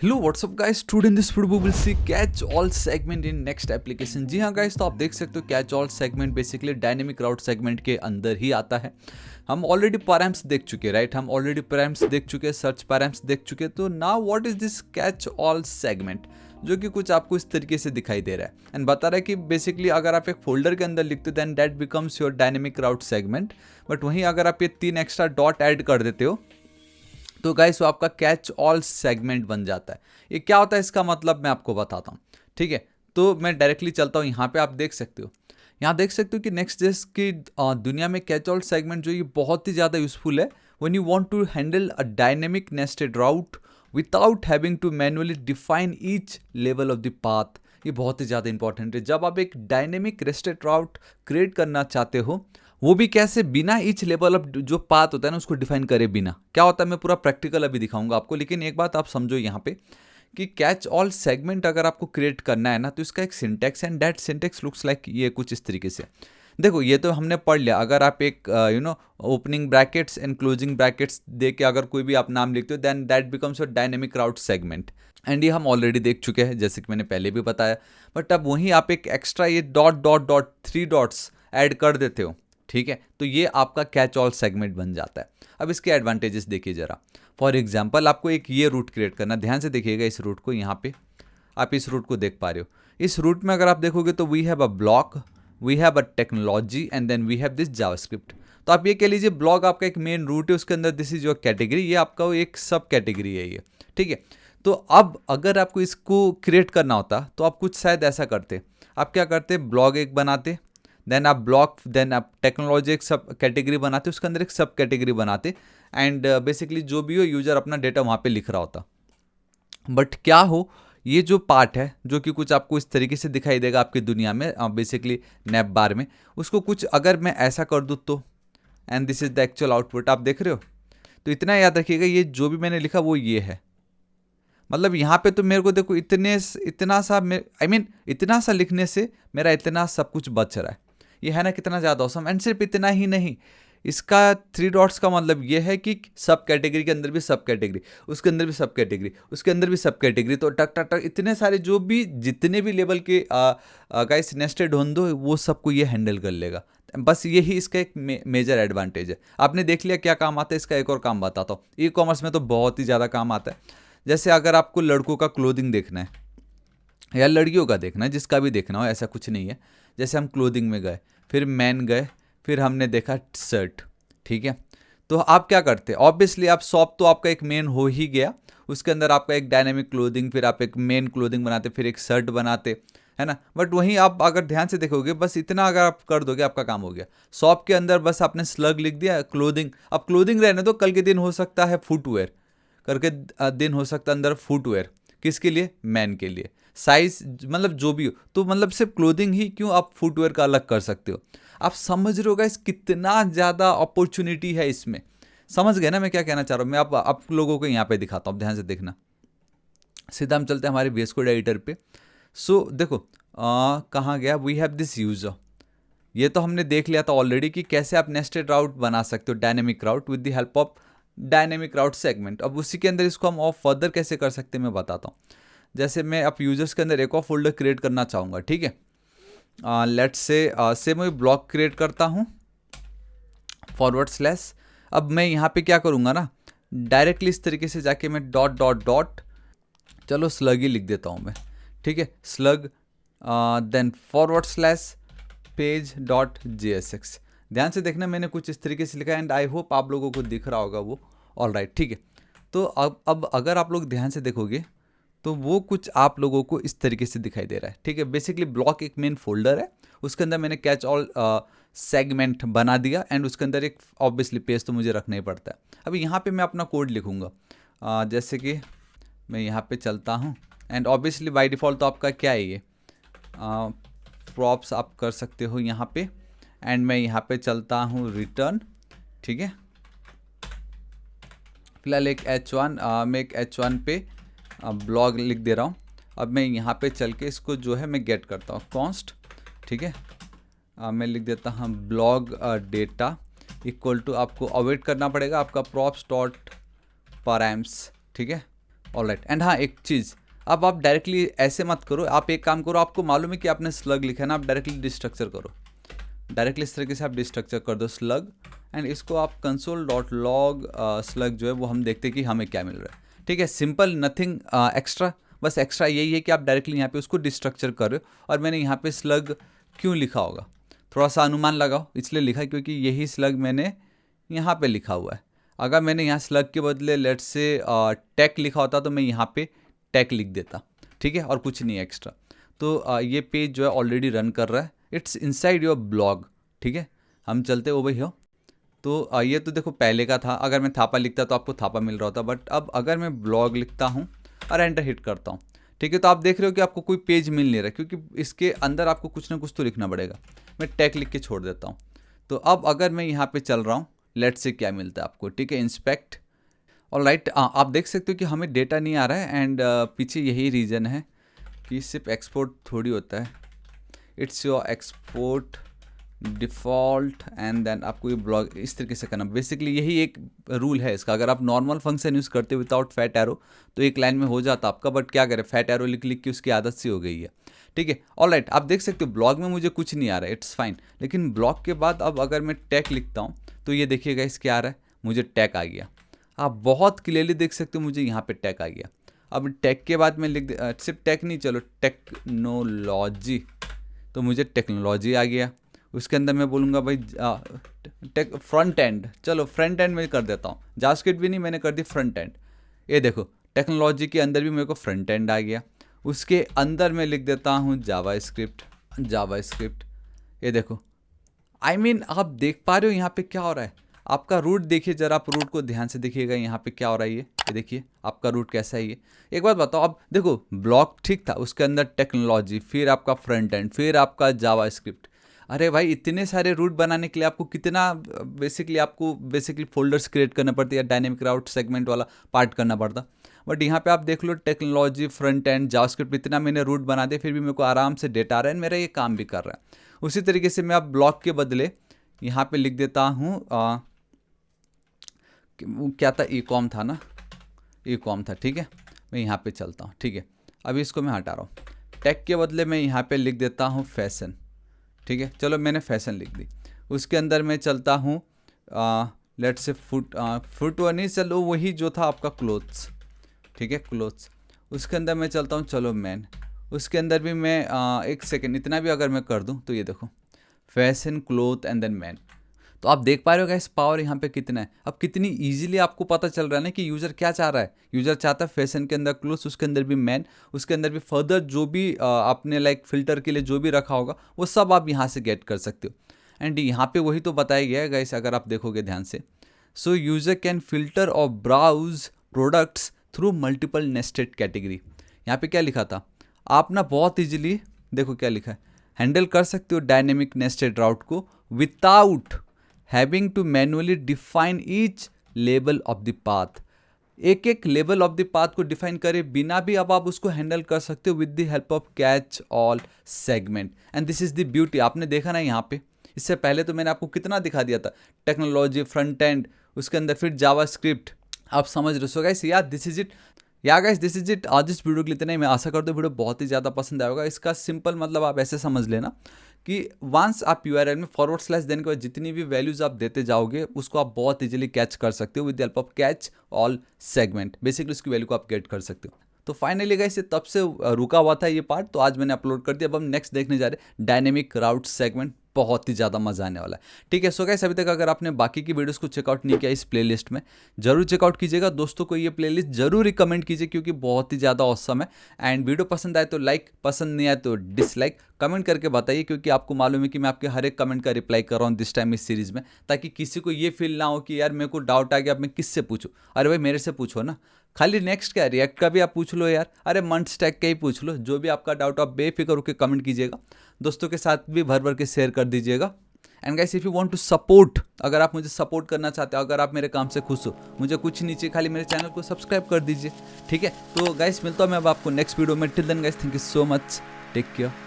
Hello whatsapp guys, today in this video we will see catch all segment in next application. जी हाँ guys, तो आप देख सकते हो catch all segment basically dynamic route segment के अंदर ही आता है। हम ऑलरेडी पैराम्स देख चुके हैं, राइट? हम ऑलरेडी पैराम्स देख चुके हैं, सर्च पैराम्स देख चुके हैं। तो now what is this catch all segment, जो कि कुछ आपको इस तरीके से दिखाई दे रहा है एंड बता रहा है कि बेसिकली अगर आप एक फोल्डर के अंदर लिखते हो then that becomes your dynamic route segment. But वहीं अगर आप ये 3 एक्स्ट्रा डॉट ऐड कर देते हो तो गाइस वो आपका कैच ऑल सेगमेंट बन जाता है। ये क्या होता है, इसका मतलब मैं आपको बताता हूँ, ठीक है? तो मैं डायरेक्टली चलता हूँ यहाँ पे, आप देख सकते हो, यहाँ देख सकते हो कि नेक्स्ट जेस की दुनिया में कैच ऑल सेगमेंट जो ये बहुत ही ज़्यादा यूजफुल है when you want to handle a dynamic nested route without having to manually define each level of the path. ये बहुत ही ज़्यादा इंपॉर्टेंट है जब आप एक डायनेमिक नेस्टेड राउट क्रिएट करना चाहते हो, वो भी कैसे, बिना ईच लेवल ऑफ जो पाथ होता है ना उसको डिफाइन करे बिना। क्या होता है मैं पूरा प्रैक्टिकल अभी दिखाऊंगा आपको, लेकिन एक बात आप समझो यहाँ पे कि कैच ऑल सेगमेंट अगर आपको क्रिएट करना है ना तो इसका एक syntax and that syntax looks like ये कुछ इस तरीके से। देखो ये तो हमने पढ़ लिया। अगर आप एक opening brackets and closing brackets दे के अगर कोई भी आप नाम लिखते हो then that becomes your dynamic route segment. And ये हम ऑलरेडी देख चुके हैं जैसे कि मैंने पहले भी बताया। बट अब वहीं आप एक एक्स्ट्रा ये dot dot dot 3 dots add कर देते हो, ठीक है? तो ये आपका कैच ऑल सेगमेंट बन जाता है। अब इसके एडवांटेजेस देखिए जरा। फॉर एग्जांपल आपको एक ये रूट क्रिएट करना, ध्यान से देखिएगा इस रूट को। यहाँ पे आप इस रूट को देख पा रहे हो। इस रूट में अगर आप देखोगे तो we have a block, we have a technology and then we have this JavaScript. तो आप ये कह लीजिए ब्लॉग आपका एक मेन रूट है, उसके अंदर दिस इज योर कैटेगरी, ये आपका एक सब कैटेगरी है ये, ठीक है? तो अब अगर आपको इसको क्रिएट करना होता तो आप कुछ शायद ऐसा करते। आप क्या करते, ब्लॉग एक बनाते, देन आप ब्लॉक, देन आप टेक्नोलॉजी एक सब कैटेगरी बनाते, उसके अंदर एक सब कैटेगरी बनाते एंड बेसिकली जो भी हो यूजर अपना डेटा वहाँ पे लिख रहा होता। बट क्या हो, ये जो पार्ट है जो कि कुछ आपको इस तरीके से दिखाई देगा आपकी दुनिया में बेसिकली नैप बार में, उसको कुछ अगर मैं ऐसा कर दूँ तो, and this is the actual output, आप देख रहे हो? तो इतना याद रखिएगा ये जो भी मैंने लिखा वो ये है। मतलब यहाँ पे तो मेरे को देखो इतना सा इतना सा लिखने से मेरा इतना सब कुछ बच रहा है। ये है ना कितना ज़्यादा औसम। एंड सिर्फ इतना ही नहीं, इसका 3 डॉट्स का मतलब ये है कि सब कैटेगरी के अंदर भी सब कैटेगरी, उसके अंदर भी सब कैटेगरी, उसके अंदर भी सब कैटेगरी, तो टक टक टक इतने सारे जो भी जितने भी लेवल के गाइस नेस्टेड होंगे वो सबको ये हैंडल कर लेगा। बस यही इसका एक मेजर एडवांटेज है। आपने देख लिया क्या काम आता है, इसका एक और काम बताता हूँ। ई कॉमर्स में तो बहुत ही ज़्यादा काम आता है। जैसे अगर आपको लड़कों का क्लोथिंग देखना है या लड़कियों का देखना है, जिसका भी देखना हो, ऐसा कुछ नहीं है। जैसे हम क्लोथिंग में गए, फिर मैन गए, फिर हमने देखा शर्ट, ठीक है? तो आप क्या करते हैं, ऑब्वियसली आप शॉप तो आपका एक मेन हो ही गया, उसके अंदर आपका एक डायनेमिक क्लोथिंग, फिर आप एक मेन क्लोथिंग बनाते, फिर एक शर्ट बनाते, है ना? बट वहीं आप अगर ध्यान से देखोगे बस इतना अगर आप कर दोगे आपका काम हो गया। शॉप के अंदर बस आपने स्लग लिख दिया, क्लोथिंग। अब क्लोथिंग रहने दो, कल के दिन हो सकता है फुटवेयर, करके दिन हो सकता है अंदर फुटवेयर, किसके लिए? मैन के लिए। साइज मतलब जो भी हो, तो मतलब सिर्फ क्लोथिंग ही क्यों, आप फुटवेयर का अलग कर सकते हो। आप समझ रहे हो गाइस कितना ज़्यादा अपॉर्चुनिटी है इसमें। समझ गए ना मैं क्या कहना चाह रहा हूँ? मैं आप लोगों को यहाँ पे दिखाता हूँ, ध्यान से देखना। सीधा हम चलते हैं हमारे VS कोड एडिटर पे। सो देखो कहाँ गया, वी हैव दिस यूजर। ये तो हमने देख लिया था ऑलरेडी कि कैसे आप नेस्टेड राउट बना सकते हो, dynamic route with the help of dynamic route segment. अब उसी के अंदर इसको हम और फर्दर कैसे कर सकते हैं मैं बताता हूँ। जैसे मैं अब यूजर्स के अंदर एक और फोल्डर क्रिएट करना चाहूँगा, ठीक है? लेट्स से मैं ब्लॉक क्रिएट करता हूँ /। अब मैं यहाँ पे क्या करूँगा ना, डायरेक्टली इस तरीके से जाके मैं डॉट डॉट डॉट, चलो स्लग ही लिख देता हूँ मैं, ठीक है? Slug then /, page.jsx। ध्यान से देखना मैंने कुछ इस तरीके से लिखा है एंड आई होप आप लोगों को दिख रहा होगा वो। ऑल राइट, ठीक है? तो अब अगर आप लोग ध्यान से देखोगे तो वो कुछ आप लोगों को इस तरीके से दिखाई दे रहा है, ठीक है? बेसिकली ब्लॉक एक मेन फोल्डर है, उसके अंदर मैंने कैच ऑल सेगमेंट बना दिया एंड उसके अंदर एक ऑब्वियसली पेज तो मुझे रखना ही पड़ता है। अभी यहाँ पे मैं अपना कोड लिखूँगा, जैसे कि मैं यहाँ पे चलता हूँ एंड ऑब्वियसली बाय डिफ़ॉल्ट तो आपका क्या है ये प्रॉप्स आप कर सकते हो यहाँ पे। एंड मैं यहाँ पे चलता हूँ रिटर्न, ठीक है? फिलहाल एक H1 मैं एक H1 पे ब्लॉग लिख दे रहा हूँ। अब मैं यहाँ पे चल के इसको जो है मैं गेट करता हूँ कॉन्स्ट, ठीक है? मैं लिख देता हूँ ब्लॉग डेटा इक्वल टू, आपको अवॉइड करना पड़ेगा आपका props डॉट params, ठीक है? ऑलराइट। एंड हाँ, एक चीज़, अब आप डायरेक्टली ऐसे मत करो, आप एक काम करो, आपको मालूम है कि आपने स्लग लिखा है ना, आप डायरेक्टली डिस्ट्रक्चर करो, डायरेक्टली इस तरीके से आप डिस्ट्रक्चर कर दो स्लग, एंड इसको आप console.log स्लग जो है वो हम देखते हैं कि हमें क्या मिल रहा है। ठीक है, सिंपल, नथिंग एक्स्ट्रा, बस एक्स्ट्रा यही है कि आप डायरेक्टली यहाँ पे उसको डिस्ट्रक्चर कर रहे हो। और मैंने यहाँ पे स्लग क्यों लिखा होगा, थोड़ा सा अनुमान लगाओ, इसलिए लिखा क्योंकि यही स्लग मैंने यहाँ पे लिखा हुआ है। अगर मैंने यहाँ स्लग के बदले लेट से टेक लिखा होता तो मैं यहाँ पे टेक लिख देता। ठीक है, और कुछ नहीं एक्स्ट्रा। तो ये पेज जो है ऑलरेडी रन कर रहा है, इट्स इनसाइड योर ब्लॉग। ठीक है, हम चलते ओवर हियर। तो ये तो देखो पहले का था, अगर मैं थापा लिखता तो आपको थापा मिल रहा होता, बट अब अगर मैं ब्लॉग लिखता हूँ और एंटर हिट करता हूँ, ठीक है, तो आप देख रहे हो कि आपको कोई पेज मिल नहीं रहा, क्योंकि इसके अंदर आपको कुछ ना कुछ तो लिखना पड़ेगा। मैं टैग लिख के छोड़ देता हूँ। तो अब अगर मैं यहाँ पे चल रहा हूँ, लेट से क्या मिलता है आपको, ठीक है, इंस्पेक्ट। ऑलराइट, आप देख सकते हो कि हमें डेटा नहीं आ रहा है, एंड पीछे यही रीज़न है कि सिर्फ एक्सपोर्ट थोड़ी होता है, it's your export default, and then आपको ये ब्लॉग इस तरीके से करना। बेसिकली यही एक रूल है इसका। अगर आप नॉर्मल फंक्शन यूज़ करते हो विदाउट फैट एरो तो एक लाइन में हो जाता आपका, बट क्या करें, फैट एरो लिख लिख के उसकी आदत सी हो गई है। ठीक है, ऑलराइट, आप देख सकते हो ब्लॉग में मुझे कुछ नहीं आ रहा है, इट्स फाइन। लेकिन ब्लॉग के बाद अब अगर मैं टैग लिखता हूँ तो ये देखिएगा इस क्या आ रहा है, मुझे टैग आ गया। आप बहुत क्लियरली देख सकते हो मुझे यहाँ पे टैग आ गया। अब टैग के बाद मैं लिख सिर्फ टैग नहीं, चलो टेक्नोलॉजी, तो मुझे टेक्नोलॉजी आ गया। उसके अंदर मैं बोलूँगा भाई टेक फ्रंट एंड, चलो फ्रंट एंड में कर देता हूँ, जावास्क्रिप्ट भी नहीं, मैंने कर दी फ्रंट एंड। ये देखो टेक्नोलॉजी के अंदर भी मेरे को फ्रंट एंड आ गया। उसके अंदर मैं लिख देता हूँ जावास्क्रिप्ट। ये देखो, I mean, आप देख पा रहे हो यहाँ पे क्या हो रहा है। आपका रूट देखिए जरा, आप रूट को ध्यान से देखिएगा, यहाँ पे क्या हो रहा है ये देखिए आपका रूट कैसा है ये। एक बात बताओ, अब देखो ब्लॉक ठीक था, उसके अंदर टेक्नोलॉजी, फिर आपका फ्रंट एंड, फिर आपका जावास्क्रिप्ट। अरे भाई, इतने सारे रूट बनाने के लिए आपको कितना बेसिकली फोल्डर्स क्रिएट करना पड़ती है, डायनेमिक राउट सेगमेंट वाला पार्ट करना पड़ता। बट यहाँ पे आप देख लो टेक्नोलॉजी, फ्रंट एंड, जावास्क्रिप्ट, इतना मैंने रूट बना दिया, फिर भी मेरे को आराम से डेटा आ रहा है, मेरा ये काम भी कर रहा है। उसी तरीके से मैं अब ब्लॉक के बदले यहाँ पे लिख देता हूँ क्या था, ई कॉम था ना, ई कॉम था। ठीक है, मैं यहाँ पे चलता हूँ। ठीक है, अभी इसको मैं हटा रहा हूँ। टैग के बदले मैं यहाँ पे लिख देता हूँ फैशन। ठीक है, चलो मैंने फैशन लिख दी। उसके अंदर मैं चलता हूँ लेट से फुट नहीं, चलो वही जो था आपका क्लोथ्स। ठीक है, क्लोथ्स। उसके अंदर मैं चलता हूँ, चलो मैन। उसके अंदर भी मैं एक सेकेंड, इतना भी अगर मैं कर दूँ तो ये देखो fashion, cloth and then man. तो आप देख पा रहे हो गाइस पावर यहाँ पे कितना है। अब कितनी इजीली आपको पता चल रहा है ना कि यूज़र क्या चाह रहा है। यूज़र चाहता है फैशन के अंदर क्लोथ्स, उसके अंदर भी मैन, उसके अंदर भी फर्दर जो भी आपने लाइक फिल्टर के लिए जो भी रखा होगा वो सब आप यहाँ से गेट कर सकते हो। एंड यहाँ पे वही तो बताया गया है गाइस, अगर आप देखोगे ध्यान से। सो यूज़र कैन फिल्टर और browse products through multiple nested category. यहाँ पे क्या लिखा था, आप ना बहुत इजीली देखो क्या लिखा है, हैंडल कर सकते हो डायनेमिक नेस्टेड राउट को without having to manually define each level of the path. एक एक लेवल ऑफ द पाथ को डिफाइन करे बिना भी अब आप उसको हैंडल कर सकते हो with the help of catch all segment. And this is the beauty. आपने देखा ना यहाँ पे, इससे पहले तो मैंने आपको कितना दिखा दिया था, टेक्नोलॉजी, फ्रंट एंड, उसके अंदर फिर जावास्क्रिप्ट। आप समझ रहे हो गाइस, यार दिस इज इट। आज इस वीडियो के लिए इतना ही। मैं आशा करता हूँ वीडियो बहुत ही ज़्यादा पसंद आएगा। इसका सिंपल मतलब आप ऐसे समझ लेना कि वंस आप यूआरएल में / देने के बाद जितनी भी वैल्यूज आप देते जाओगे उसको आप बहुत इजीली कैच कर सकते हो with the help of catch all segment. Basically उसकी वैल्यू को आप गेट कर सकते हो। तो फाइनली गाइस, तब से रुका हुआ था ये पार्ट, तो आज मैंने अपलोड कर दिया। अब हम नेक्स्ट देखने जा रहे हैं डायनेमिक राउट सेगमेंट। बहुत ही ज़्यादा मजा आने वाला है। ठीक है, सो गाइस, अभी तक अगर आपने बाकी की वीडियोस को चेकआउट नहीं किया इस प्लेलिस्ट में, जरूर चेकआउट कीजिएगा। दोस्तों को ये प्लेलिस्ट जरूर रिकमेंड कीजिए क्योंकि बहुत ही ज़्यादा ऑसम है। एंड वीडियो पसंद आए तो लाइक, पसंद नहीं आए तो डिसलाइक, कमेंट करके बताइए, क्योंकि आपको मालूम है कि मैं आपके हर एक कमेंट का रिप्लाई कर रहा हूँ दिस टाइम इस सीरीज़ में, ताकि किसी को ये फील ना हो कि यार मेरे को डाउट आ गया, अब मैं किससे पूछूं। अरे भाई मेरे से पूछो ना। खाली नेक्स्ट क्या, रिएक्ट का भी आप पूछ लो यार, अरे मंथ स्टैक का ही पूछ लो। जो भी आपका डाउट आप बेफिक्र होकर कमेंट कीजिएगा, दोस्तों के साथ भी भर भर के शेयर कर दीजिएगा। And guys, if you want to support, अगर आप मुझे सपोर्ट करना चाहते हो, अगर आप मेरे काम से खुश हो, मुझे कुछ नहीं चाहिए, खाली मेरे चैनल को सब्सक्राइब कर दीजिए। ठीक है, तो गाइस मिलता हूँ मैं अब आपको नेक्स्ट वीडियो में। Till then guys, thank you so much, take care.